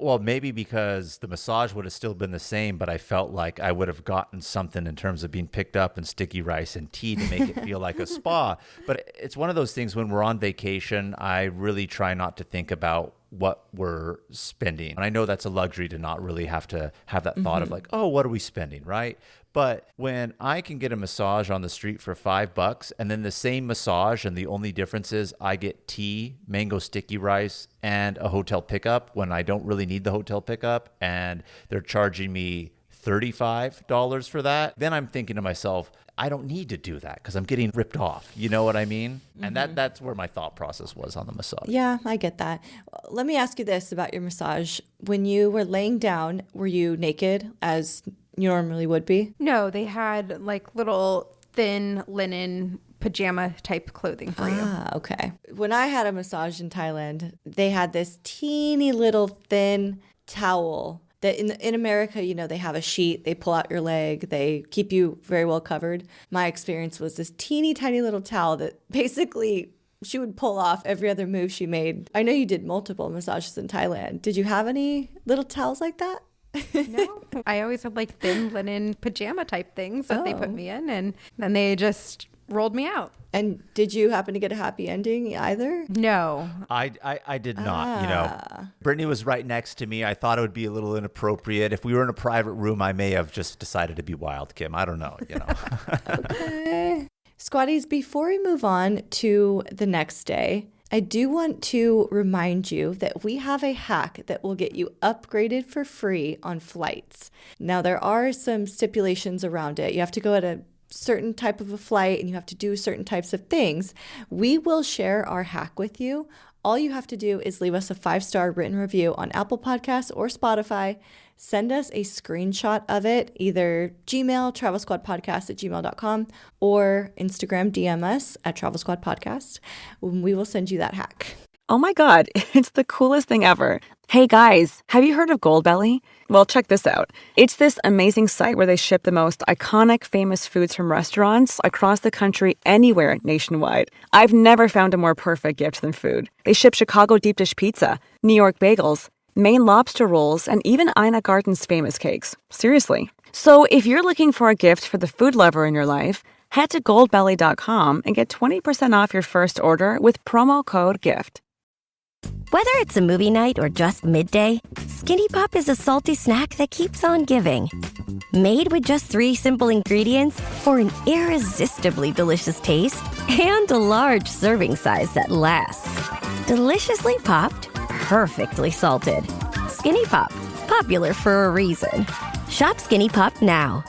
Well, maybe because the massage would have still been the same, but I felt like I would have gotten something in terms of being picked up and sticky rice and tea to make it feel like a spa. But it's one of those things when we're on vacation, I really try not to think about what we're spending. And I know that's a luxury to not really have to have that thought of like, oh, what are we spending, right? But when I can get a massage on the street for $5 and then the same massage, and the only difference is I get tea, mango sticky rice, and a hotel pickup when I don't really need the hotel pickup, and they're charging me $35 for that, then I'm thinking to myself, I don't need to do that because I'm getting ripped off. You know what I mean? And that's where my thought process was on the massage. Yeah, I get that. Let me ask you this about your massage. When you were laying down, were you naked as you normally would be? No, they had like little thin linen pajama type clothing for you. Okay. When I had a massage in Thailand, they had this teeny little thin towel that in America, you know, they have a sheet, they pull out your leg, they keep you very well covered. My experience was this teeny tiny little towel that basically she would pull off every other move she made. I know you did multiple massages in Thailand. Did you have any little towels like that? No, I always had like thin linen pajama type things that they put me in, and then they just rolled me out. And did you happen to get a happy ending either? No. I did not, you know. Brittany was right next to me. I thought it would be a little inappropriate. If we were in a private room, I may have just decided to be wild, Kim. I don't know, you know. Okay. Squatties, before we move on to the next day, I do want to remind you that we have a hack that will get you upgraded for free on flights. Now, there are some stipulations around it. You have to go at a certain type of a flight and you have to do certain types of things. We will share our hack with you All you have to do is leave us a 5-star written review on Apple Podcasts or Spotify. Send us a screenshot of it, either Gmail, travelsquadpodcast@gmail.com, or Instagram DM us at Travel Squad Podcast. We will send you that hack. Oh my God, it's the coolest thing ever. Hey guys, have you heard of Goldbelly? Well, check this out. It's this amazing site where they ship the most iconic, famous foods from restaurants across the country, anywhere nationwide. I've never found a more perfect gift than food. They ship Chicago deep dish pizza, New York bagels, Maine lobster rolls, and even Ina Garten's famous cakes. Seriously. So if you're looking for a gift for the food lover in your life, head to goldbelly.com and get 20% off your first order with promo code GIFT. Whether it's a movie night or just midday, Skinny Pop is a salty snack that keeps on giving. Made with just 3 simple ingredients for an irresistibly delicious taste and a large serving size that lasts. Deliciously popped, perfectly salted. Skinny Pop, popular for a reason. Shop Skinny Pop now.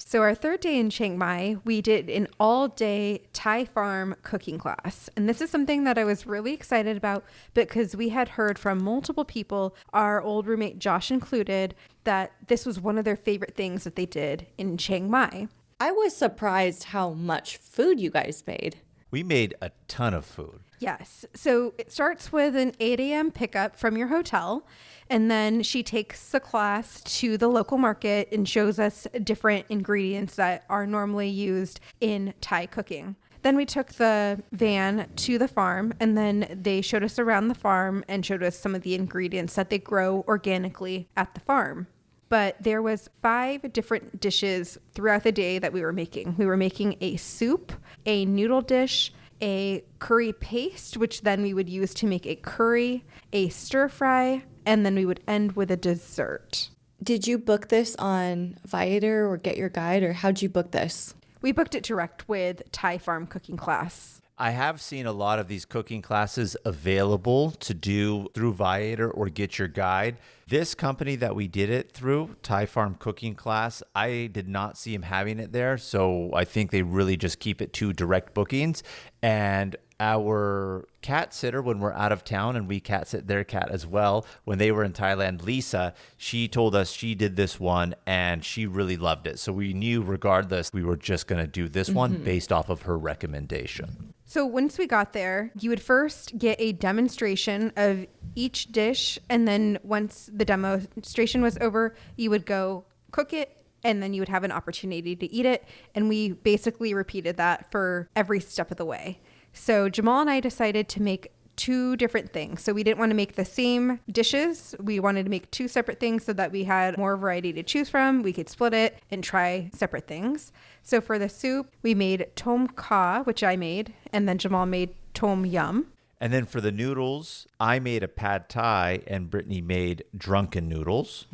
So our third day in Chiang Mai, we did an all-day Thai farm cooking class. And this is something that I was really excited about because we had heard from multiple people, our old roommate Josh included, that this was one of their favorite things that they did in Chiang Mai. I was surprised how much food you guys made. We made a ton of food. Yes. So it starts with an 8 a.m. pickup from your hotel. And then she takes the class to the local market and shows us different ingredients that are normally used in Thai cooking. Then we took the van to the farm, and then they showed us around the farm and showed us some of the ingredients that they grow organically at the farm. But there was 5 different dishes throughout the day that we were making. We were making a soup, a noodle dish, a curry paste, which then we would use to make a curry, a stir fry, and then we would end with a dessert. Did you book this on Viator or Get Your Guide, or how'd you book this? We booked it direct with Thai Farm Cooking Class. I have seen a lot of these cooking classes available to do through Viator or Get Your Guide. This company that we did it through, Thai Farm Cooking Class, I did not see him having it there. So I think they really just keep it to direct bookings. And our cat sitter, when we're out of town, and we cat sit their cat as well, when they were in Thailand, Lisa, she told us she did this one and she really loved it. So we knew regardless, we were just going to do this one based off of her recommendation. So once we got there, you would first get a demonstration of each dish. And then once the demonstration was over, you would go cook it. And then you would have an opportunity to eat it. And we basically repeated that for every step of the way. So Jamal and I decided to make 2 different things. So we didn't want to make the same dishes. We wanted to make 2 separate things so that we had more variety to choose from. We could split it and try separate things. So for the soup, we made tom kha, which I made, and then Jamal made tom yum. And then for the noodles, I made a pad thai and Brittany made drunken noodles.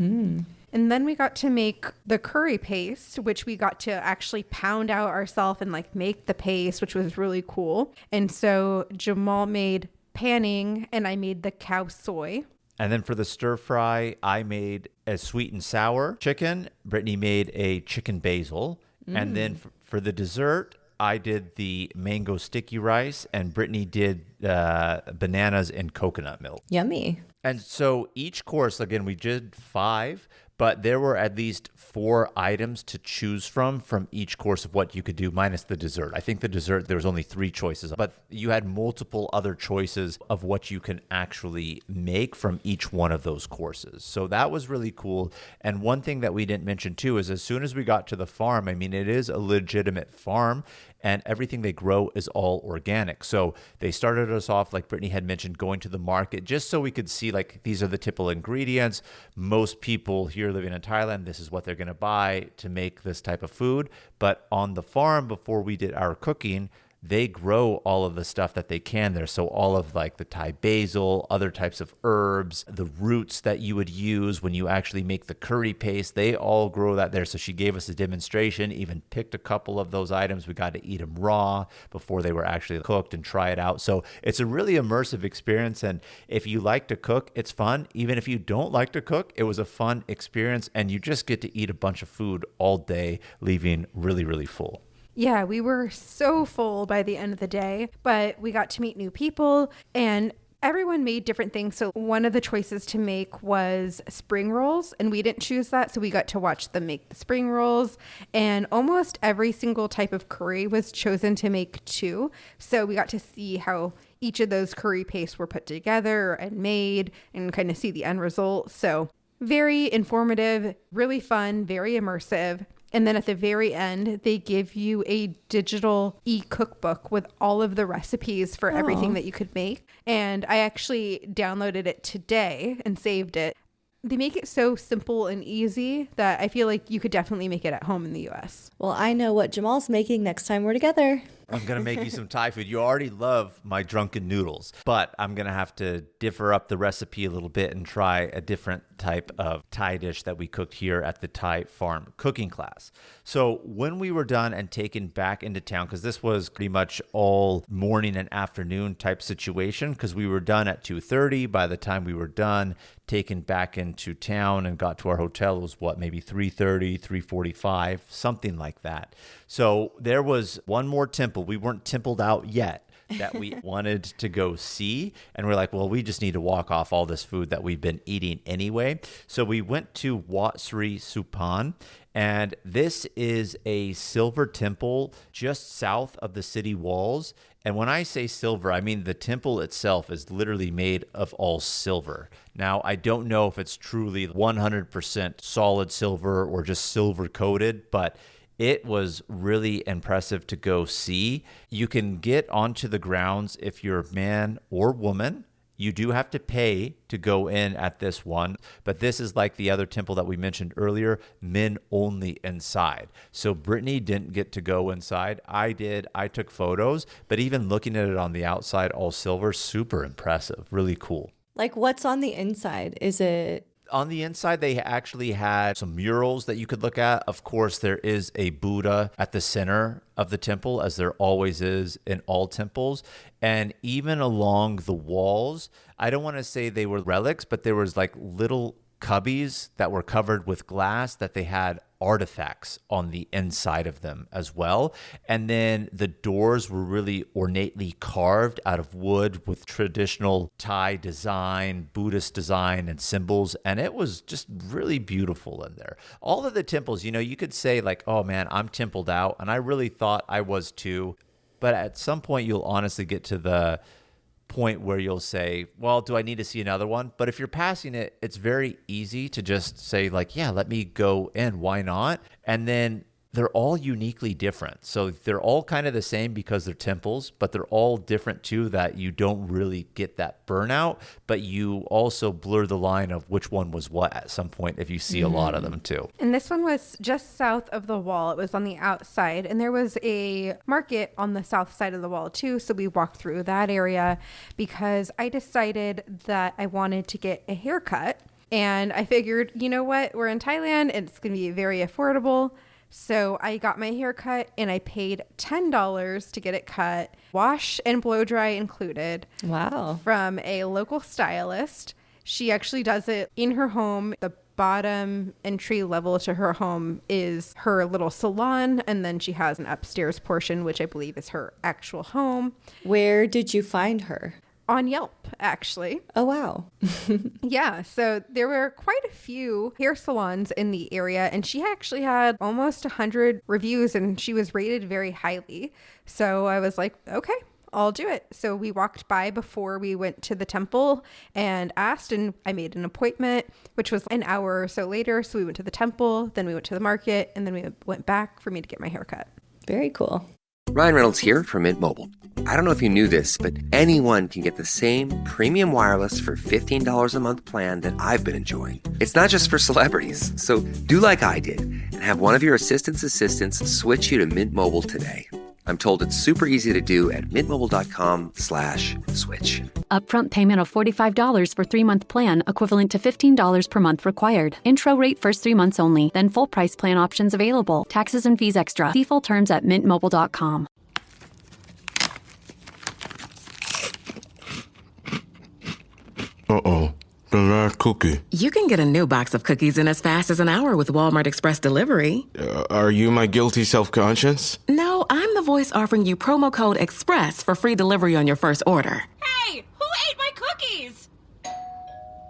And then we got to make the curry paste, which we got to actually pound out ourselves and like make the paste, which was really cool. And so Jamal made panning and I made the cow soy. And then for the stir fry, I made a sweet and sour chicken. Brittany made a chicken basil. And then for the dessert, I did the mango sticky rice and Brittany did bananas and coconut milk. Yummy. And so each course, again, we did 5, but there were at least 4 items to choose from each course of what you could do, minus the dessert. I think the dessert, there was only 3 choices, but you had multiple other choices of what you can actually make from each one of those courses. So that was really cool. And one thing that we didn't mention too is as soon as we got to the farm, I mean, it is a legitimate farm and everything they grow is all organic. So they started us off, like Brittany had mentioned, going to the market just so we could see like these are the typical ingredients. Most people here living in Thailand, this is what they're going to buy to make this type of food. But on the farm, before we did our cooking, they grow all of the stuff that they can there. So all of like the Thai basil, other types of herbs, the roots that you would use when you actually make the curry paste, they all grow that there. So she gave us a demonstration, even picked a couple of those items. We got to eat them raw before they were actually cooked and try it out. So it's a really immersive experience. And if you like to cook, it's fun. Even if you don't like to cook, it was a fun experience. And you just get to eat a bunch of food all day, leaving really, really full. Yeah, we were so full by the end of the day, but we got to meet new people and everyone made different things. So one of the choices to make was spring rolls, and we didn't choose that. So we got to watch them make the spring rolls, and almost every single type of curry was chosen to make too. So we got to see how each of those curry pastes were put together and made and kind of see the end result. So very informative, really fun, very immersive. And then at the very end, they give you a digital e-cookbook with all of the recipes for everything that you could make. And I actually downloaded it today and saved it. They make it so simple and easy that I feel like you could definitely make it at home in the US. Well, I know what Jamal's making next time we're together. I'm going to make you some Thai food. You already love my drunken noodles, but I'm going to have to differ up the recipe a little bit and try a different type of Thai dish that we cooked here at the Thai farm cooking class. So when we were done and taken back into town, because this was pretty much all morning and afternoon type situation, because we were done at 2:30. By the time we were done, taken back into town and got to our hotel, it was maybe 3:30, 3:45, something like that. So there was one more temple. We weren't templed out yet that we wanted to go see. And we're like, well, we just need to walk off all this food that we've been eating anyway. So we went to Wat Sri Supan. And this is a silver temple just south of the city walls. And when I say silver, I mean the temple itself is literally made of all silver. Now, I don't know if it's truly 100% solid silver or just silver coated, but it was really impressive to go see. You can get onto the grounds if you're a man or woman. You do have to pay to go in at this one, but this is like the other temple that we mentioned earlier, men only inside. So Brittany didn't get to go inside. I did. I took photos, but even looking at it on the outside, all silver, super impressive, really cool. Like what's on the inside? Is it... On the inside, they actually had some murals that you could look at. Of course, there is a Buddha at the center of the temple, as there always is in all temples. And even along the walls, I don't want to say they were relics, but there was like little cubbies that were covered with glass that they had artifacts on the inside of them as well. And then the doors were really ornately carved out of wood with traditional Thai design, Buddhist design and symbols. And it was just really beautiful in there. All of the temples, you could say like, oh man, I'm templed out. And I really thought I was too. But at some point you'll honestly get to the point where you'll say, well, do I need to see another one? But if you're passing it, it's very easy to just say like, yeah, let me go in. Why not? And then they're all uniquely different. So they're all kind of the same because they're temples, but they're all different too, that you don't really get that burnout, but you also blur the line of which one was what at some point if you see a lot of them too. And this one was just south of the wall. It was on the outside, and there was a market on the south side of the wall too. So we walked through that area because I decided that I wanted to get a haircut. And I figured, you know what? We're in Thailand and it's going to be very affordable. So I got my hair cut and I paid $10 to get it cut, wash and blow dry included. Wow. From a local stylist. She actually does it in her home. The bottom entry level to her home is her little salon, and then she has an upstairs portion, which I believe is her actual home. Where did you find her? On Yelp, actually. Oh, wow. Yeah, so there were quite a few hair salons in the area, and she actually had almost 100 reviews, and she was rated very highly. So I was like, okay, I'll do it. So we walked by before we went to the temple and asked, and I made an appointment, which was an hour or so later. So we went to the temple, then we went to the market, and then we went back for me to get my hair cut. Very cool. Ryan Reynolds here from Mint Mobile. I don't know if you knew this, but anyone can get the same premium wireless for $15 a month plan that I've been enjoying. It's not just for celebrities. So do like I did and have one of your assistants switch you to Mint Mobile today. I'm told it's super easy to do at mintmobile.com/switch. Upfront payment of $45 for 3-month plan, equivalent to $15 per month required. Intro rate first 3 months only, then full price plan options available. Taxes and fees extra. See full terms at mintmobile.com. Uh-oh. The last cookie. You can get a new box of cookies in as fast as an hour with Walmart Express Delivery. Are you my guilty self-conscience? No, invoice offering you promo code EXPRESS for free delivery on your first order. Hey, who ate my cookies?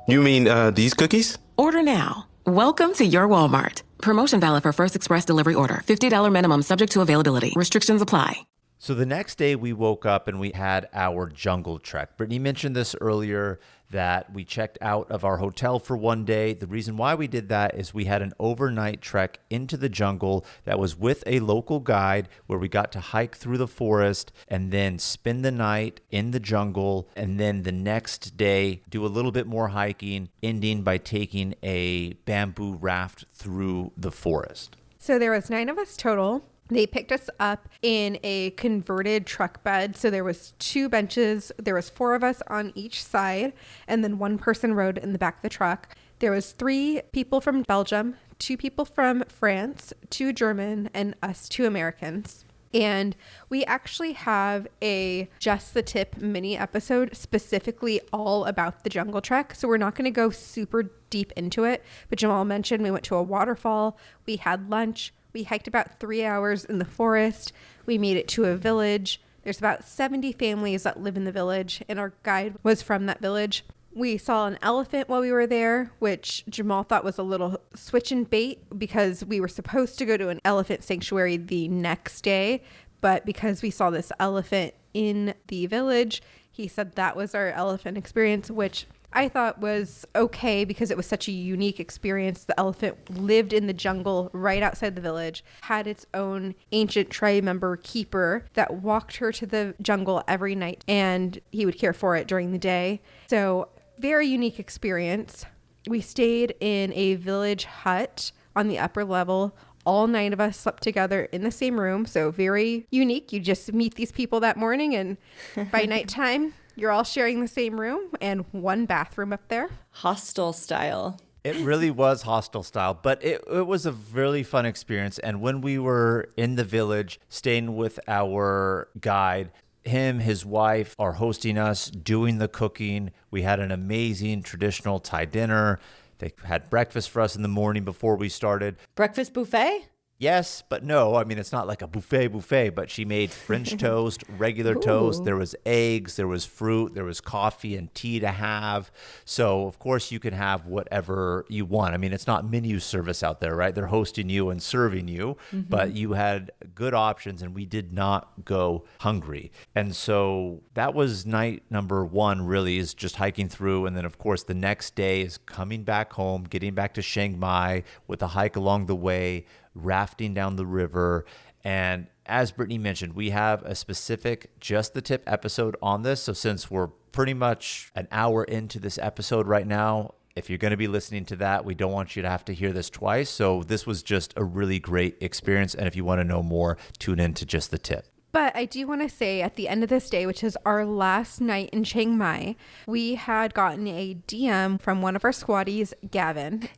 You mean these cookies? Order now. Welcome to your Walmart. Promotion valid for first express delivery order. $50 minimum subject to availability. Restrictions apply. So the next day we woke up and we had our jungle trek. Brittany mentioned this earlier that we checked out of our hotel for one day. The reason why we did that is we had an overnight trek into the jungle that was with a local guide where we got to hike through the forest and then spend the night in the jungle. And then the next day, do a little bit more hiking, ending by taking a bamboo raft through the forest. So there was 9 of us total. They picked us up in a converted truck bed. So there was 2 benches. There was 4 of us on each side. And then 1 person rode in the back of the truck. There was 3 people from Belgium, 2 people from France, 2 German, and us 2 Americans. And we actually have a Just the Tip mini episode specifically all about the jungle trek. So we're not going to go super deep into it. But Jamal mentioned we went to a waterfall. We had lunch. We hiked about 3 hours in the forest. We made it to a village. There's about 70 families that live in the village, and our guide was from that village. We saw an elephant while we were there, which Jamal thought was a little switch and bait because we were supposed to go to an elephant sanctuary the next day. But because we saw this elephant in the village, he said that was our elephant experience, which I thought was okay because it was such a unique experience. The elephant lived in the jungle right outside the village, had its own ancient tribe member keeper that walked her to the jungle every night, and he would care for it during the day. So very unique experience. We stayed in a village hut on the upper level. All 9 of us slept together in the same room. So very unique. You just meet these people that morning, and by nighttime, you're all sharing the same room and 1 bathroom up there. Hostel style. It really was hostel style, but it was a really fun experience. And when we were in the village, staying with our guide, him, his wife are hosting us, doing the cooking. We had an amazing traditional Thai dinner. They had breakfast for us in the morning before we started. Breakfast buffet? Yes, but no. I mean, it's not like a buffet, but she made French toast, regular toast. There was eggs, there was fruit, there was coffee and tea to have. So, of course, you can have whatever you want. I mean, it's not menu service out there, right? They're hosting you and serving you, but you had good options, and we did not go hungry. And so that was night number 1, really, is just hiking through. And then, of course, the next day is coming back home, getting back to Chiang Mai with a hike along the way, rafting down the river. And as Brittany mentioned, we have a specific Just the Tip episode on this. So since we're pretty much an hour into this episode right now, if you're going to be listening to that, we don't want you to have to hear this twice. So this was just a really great experience. And if you want to know more, tune in to Just the Tip. But I do want to say at the end of this day, which is our last night in Chiang Mai, we had gotten a DM from one of our squatties, Gavin.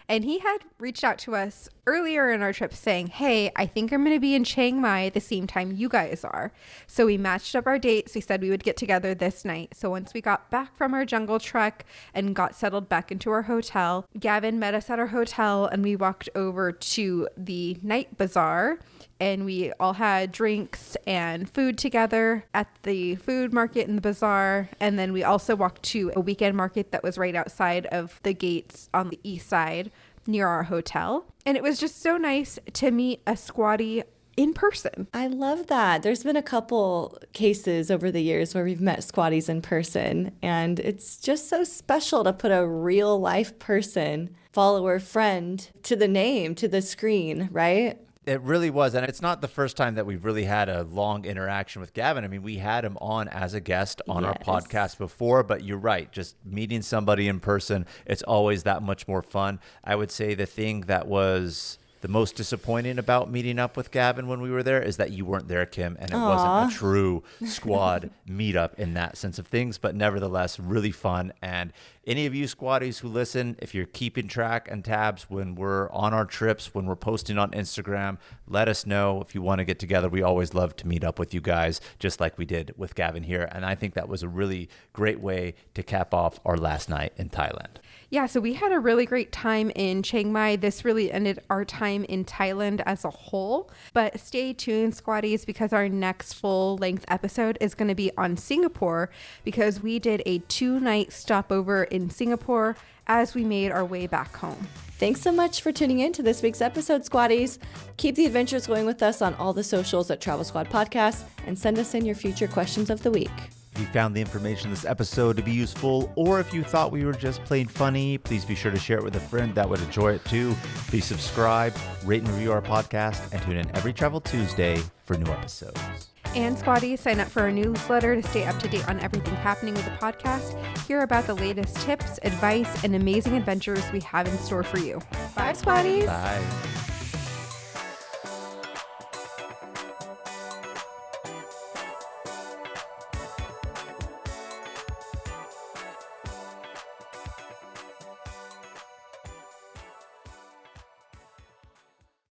And he had reached out to us earlier in our trip saying, hey, I think I'm going to be in Chiang Mai at the same time you guys are. So we matched up our dates. We said we would get together this night. So once we got back from our jungle trek and got settled back into our hotel, Gavin met us at our hotel and we walked over to the night bazaar. And we all had drinks and food together at the food market in the bazaar. And then we also walked to a weekend market that was right outside of the gates on the east side near our hotel. And it was just so nice to meet a squatty in person. I love that. There's been a couple cases over the years where we've met squatties in person. And it's just so special to put a real life person, follower, friend to the name, to the screen, right? It really was. And it's not the first time that we've really had a long interaction with Gavin. I mean, we had him on as a guest on our podcast before, but you're right. Just meeting somebody in person, it's always that much more fun. I would say the thing that was the most disappointing about meeting up with Gavin when we were there is that you weren't there, Kim, and it wasn't a true squad meetup in that sense of things, but nevertheless, really fun. And any of you squatties who listen, if you're keeping track and tabs when we're on our trips, when we're posting on Instagram, let us know if you want to get together. We always love to meet up with you guys, just like we did with Gavin here. And I think that was a really great way to cap off our last night in Thailand. Yeah, so we had a really great time in Chiang Mai. This really ended our time time in Thailand as a whole. But stay tuned, squatties, because our next full-length episode is going to be on Singapore, because we did a 2-night stopover in Singapore as we made our way back home. Thanks so much for tuning in to this week's episode, squatties. Keep the adventures going with us on all the socials at Travel Squad Podcast, and send us in your future questions of the week. If you found the information in this episode to be useful, or if you thought we were just plain funny, please be sure to share it with a friend that would enjoy it too. Please subscribe, rate and review our podcast, and tune in every Travel Tuesday for new episodes. And squatties, sign up for our newsletter to stay up to date on everything happening with the podcast. Hear about the latest tips, advice, and amazing adventures we have in store for you. Bye, squatties. Bye.